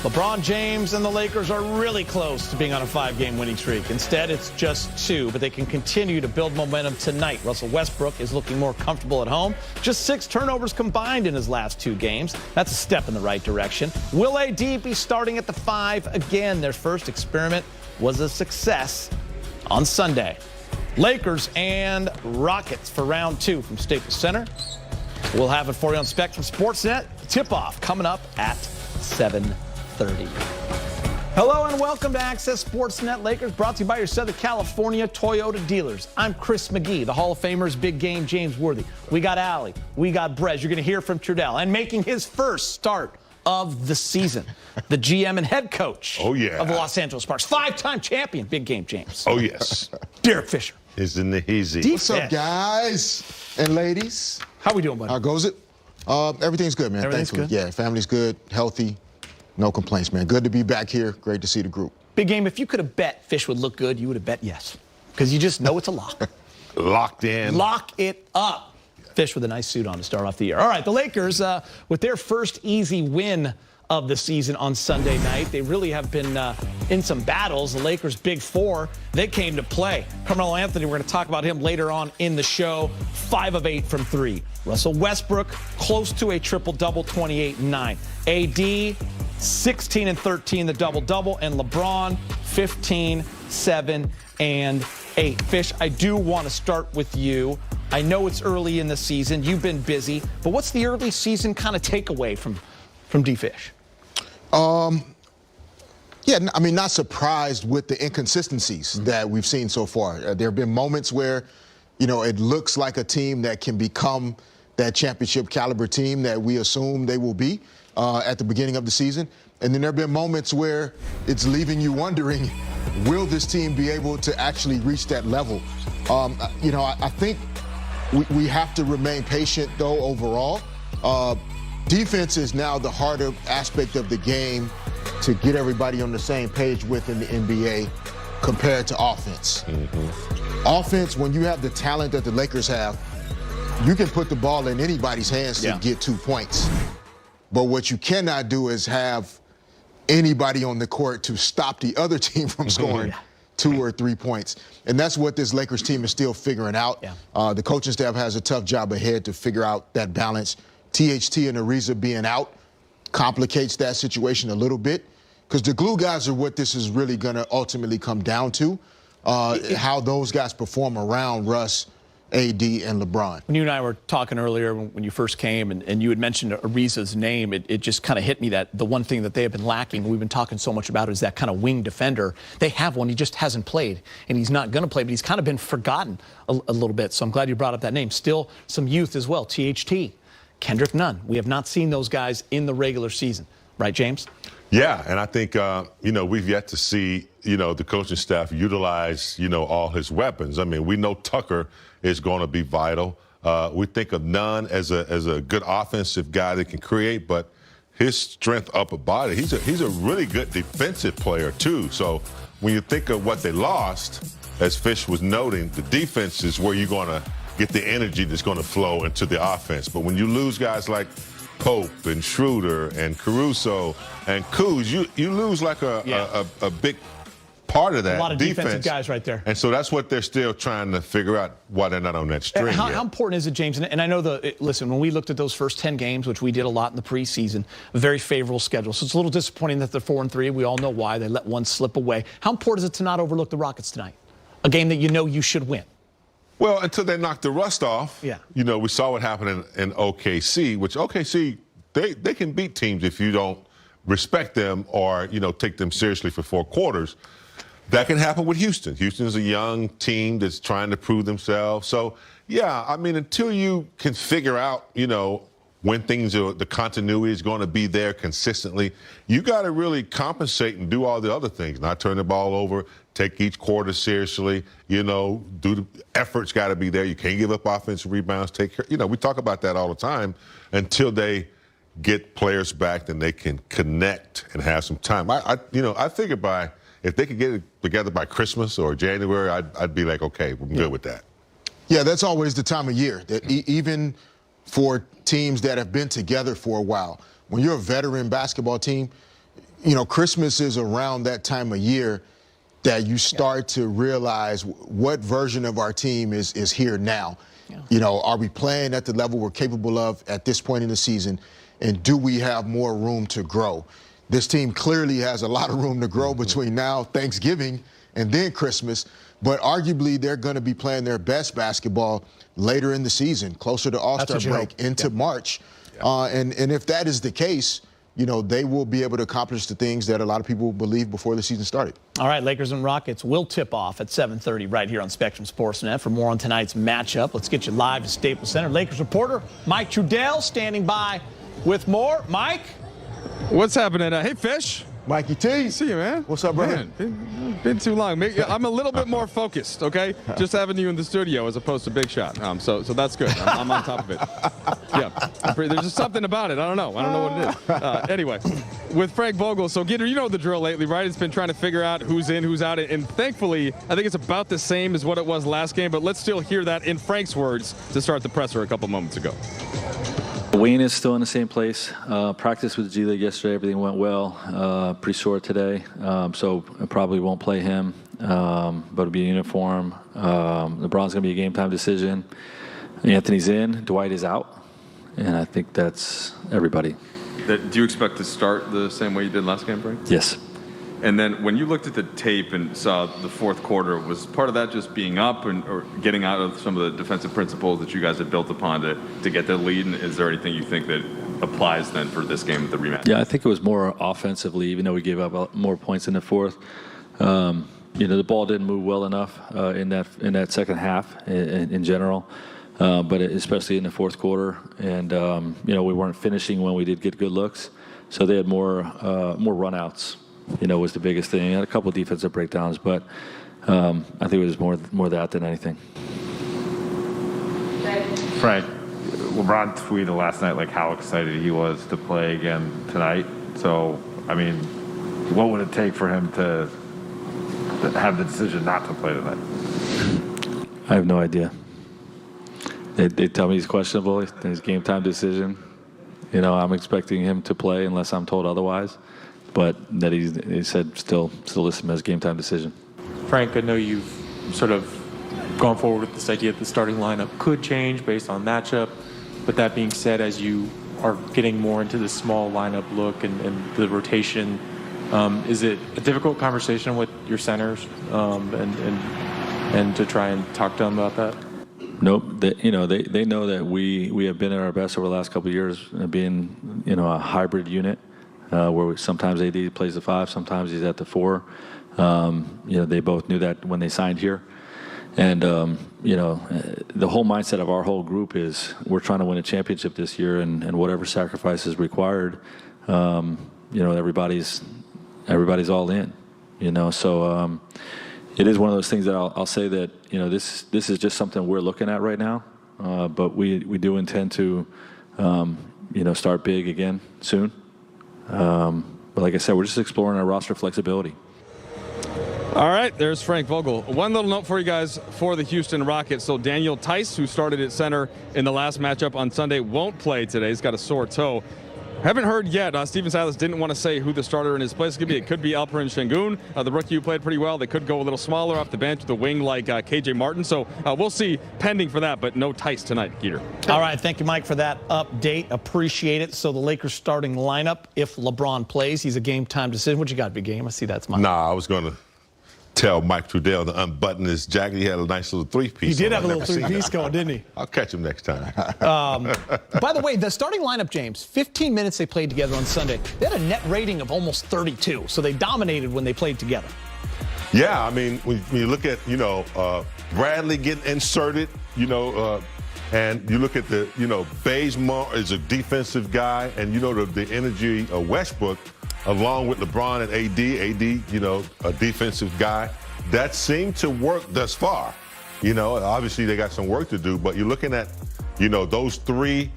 LeBron James and the Lakers are really close to being on a 5-game winning streak. Instead, it's just 2, but they can continue to build momentum tonight. Russell Westbrook is looking more comfortable at home. Just 6 turnovers combined in his last 2 games. That's a step in the right direction. Will AD be starting at the 5 again? Their first experiment was a success on Sunday. Lakers and Rockets for round 2 from Staples Center. We'll have it for you on Spectrum Sportsnet. Tip-off coming up at 7:30. Hello and welcome to Access Sportsnet Lakers, brought to you by your Southern California Toyota dealers. I'm Chris McGee, the Hall of Famers, Big Game James Worthy. We got Allie, we got Brez. You're going to hear from Trudell, and making his first start of the season, the GM and head coach of the Los Angeles Sparks, 5-time champion, Big Game James. Oh, yes. Derek Fisher. Isn't it easy? What's up, guys and ladies? How we doing, buddy? How goes it? Everything's good, man. Everything's Thankfully. good? Yeah, family's good, healthy. No complaints, man. Good to be back here. Great to see the group. Big Game, if you could have bet Fish would look good, you would have bet yes. Because you just know it's a lock. Locked in. Lock it up. Fish with a nice suit on to start off the year. All right, the Lakers, with their first easy win of the season on Sunday night. They really have been in some battles. The Lakers' big 4, they came to play. Carmelo Anthony, we're going to talk about him later on in the show. 5 of 8 from 3. Russell Westbrook, close to a triple-double, 28 and 9. AD, 16 and 13, the double-double. And LeBron, 15, 7, and 8. Fish, I do want to start with you. I know it's early in the season. You've been busy. But what's the early season kind of takeaway from D-Fish? Yeah, I mean, not surprised with the inconsistencies that we've seen so far. There have been moments where, you know, it looks like a team that can become that championship caliber team that we assume they will be at the beginning of the season. And then there have been moments where it's leaving you wondering, will this team be able to actually reach that level? You know, I think we have to remain patient, though, overall. Defense is now the harder aspect of the game to get everybody on the same page with in the NBA compared to offense. Offense, when you have the talent that the Lakers have, you can put the ball in anybody's hands to get 2 points. But what you cannot do is have anybody on the court to stop the other team from scoring 2 or 3 points. And that's what this Lakers team is still figuring out. The coaching staff has a tough job ahead to figure out that balance. THT and Ariza being out complicates that situation a little bit, because the glue guys are what this is really going to ultimately come down to, how those guys perform around Russ, AD, and LeBron. When you and I were talking earlier when you first came and you had mentioned Ariza's name, it just kind of hit me that the one thing that they have been lacking, we've been talking so much about, is that kind of wing defender. They have one, he just hasn't played, and he's not going to play, but he's kind of been forgotten a little bit. So I'm glad you brought up that name. Still some youth as well, THT. Kendrick Nunn. We have not seen those guys in the regular season. Right, James? Yeah, and I think, you know, we've yet to see, you know, the coaching staff utilize, you know, all his weapons. I mean, we know Tucker is going to be vital. We think of Nunn as a good offensive guy that can create, but his strength upper body, he's a really good defensive player, too. So when you think of what they lost, as Fish was noting, the defense is where you're going to get the energy that's going to flow into the offense. But when you lose guys like Pope and Schroeder and Caruso and Kuz, you lose like a big part of that. A lot of defensive guys right there. And so that's what they're still trying to figure out, why they're not on that string yet. How important is it, James? And I know listen, when we looked at those first 10 games, which we did a lot in the preseason, a very favorable schedule. So it's a little disappointing that they're 4-3. We all know why. They let one slip away. How important is it to not overlook the Rockets tonight? A game that you know you should win. Well, until they knocked the rust off, you know, we saw what happened in OKC, which OKC, they can beat teams if you don't respect them or, you know, take them seriously for 4 quarters. That can happen with Houston. Houston's a young team that's trying to prove themselves. So, yeah, I mean, until you can figure out, you know, when the continuity is going to be there consistently, you got to really compensate and do all the other things, not turn the ball over, take each quarter seriously, you know, the effort's got to be there. You can't give up offensive rebounds, take care. You know, we talk about that all the time until they get players back, then they can connect and have some time. You know, I figure if they could get it together by Christmas or January, I'd be like, okay, I'm good with that. Yeah, that's always the time of year that even for teams that have been together for a while, when you're a veteran basketball team, Christmas is around that time of year that you start to realize what version of our team is here now. Yeah. Are we playing at the level we're capable of at this point in the season? And do we have more room to grow? This team clearly has a lot of room to grow between now, Thanksgiving, and then Christmas. But arguably, they're going to be playing their best basketball later in the season, closer to All-Star break, into March. Yeah. And if that is the case, they will be able to accomplish the things that a lot of people believed before the season started. All right, Lakers and Rockets will tip off at 7:30 right here on Spectrum Sportsnet. For more on tonight's matchup, let's get you live to Staples Center. Lakers reporter Mike Trudell standing by with more. Mike? What's happening? Hey, Fish. Mikey T. See you, man. What's up, brother? Been too long. I'm a little bit more focused, okay? Just having you in the studio as opposed to Big Shot. So that's good. I'm on top of it. Yeah. There's just something about it. I don't know what it is. Anyway, with Frank Vogel. So, Gitter, you know the drill lately, right? It's been trying to figure out who's in, who's out. And thankfully, I think it's about the same as what it was last game. But let's still hear that in Frank's words to start the presser a couple moments ago. Wayne is still in the same place. Practice with the G League yesterday. Everything went well. Pretty sore today, so I probably won't play him, but it'll be a uniform. LeBron's going to be a game-time decision. Anthony's in. Dwight is out. And I think that's everybody. Do you expect to start the same way you did last game, Frank? Yes. And then when you looked at the tape and saw the fourth quarter, was part of that just being up or getting out of some of the defensive principles that you guys had built upon to get the lead? And is there anything you think that applies then for this game with the rematch? Yeah, I think it was more offensively, even though we gave up more points in the fourth. The ball didn't move well enough in that second half in general, but especially in the fourth quarter. And we weren't finishing when we did get good looks, so they had more runouts. Was the biggest thing. Had a couple of defensive breakdowns, but I think it was more that than anything. Frank, LeBron tweeted last night like how excited he was to play again tonight. So, I mean, what would it take for him to have the decision not to play tonight? I have no idea. They tell me he's questionable. His game time decision. I'm expecting him to play unless I'm told otherwise. But that he said still listen to his game time decision. Frank, I know you've sort of gone forward with this idea that the starting lineup could change based on matchup. But that being said, as you are getting more into the small lineup look and the rotation, is it a difficult conversation with your centers and to try and talk to them about that? Nope. They know that we have been at our best over the last couple of years, being a hybrid unit. Where sometimes AD plays the 5, sometimes he's at the 4. They both knew that when they signed here. And, the whole mindset of our whole group is we're trying to win a championship this year, and whatever sacrifice is required, everybody's all in, So it is one of those things that I'll say that, this is just something we're looking at right now. But we do intend to, start big again soon. But like I said, we're just exploring our roster flexibility. All right, there's Frank Vogel. One little note for you guys for the Houston Rockets. So Daniel Tice, who started at center in the last matchup on Sunday, won't play today. He's got a sore toe. Haven't heard yet. Steven Silas didn't want to say who the starter in his place could be. It could be Alperen Şengün, the rookie who played pretty well. They could go a little smaller off the bench with a wing like KJ Martin. So we'll see, pending for that, but no Tice tonight, Geeter. All right, thank you, Mike, for that update. Appreciate it. So the Lakers starting lineup, if LeBron plays, he's a game-time decision. What you got, big game? I see that's Mike. Nah, I was going to tell Mike Trudell to unbutton his jacket. He had a nice little three-piece. He did have a little three-piece going, didn't he? I'll catch him next time. By the way, the starting lineup, James, 15 minutes they played together on Sunday. They had a net rating of almost 32, so they dominated when they played together. Yeah, I mean, when you look at, Bradley getting inserted, and you look at the, Bazemore is a defensive guy, and, the energy of Westbrook, along with LeBron and AD, a defensive guy. That seemed to work thus far. Obviously they got some work to do, but you're looking at, those 3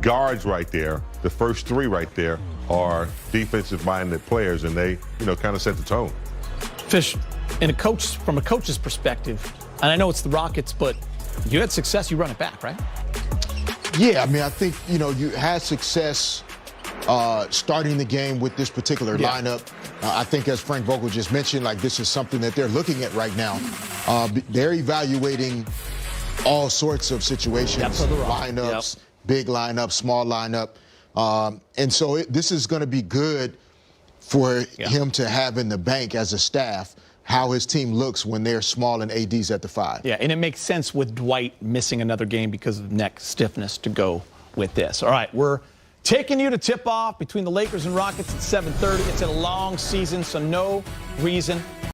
guards right there, the first 3 right there are defensive-minded players, and they, kind of set the tone. Fish, from a coach's perspective, and I know it's the Rockets, but you had success, you run it back, right? Yeah, I mean, I think, you had success starting the game with this particular lineup. I think, as Frank Vogel just mentioned, like, this is something that they're looking at right now. They're evaluating all sorts of situations, lineups, big lineup, small lineup. And so this is going to be good for him to have in the bank as a staff, how his team looks when they're small and AD's at the 5. Yeah, and it makes sense with Dwight missing another game because of neck stiffness to go with this. All right, we're taking you to tip off between the Lakers and Rockets at 7:30. It's a long season, so no reason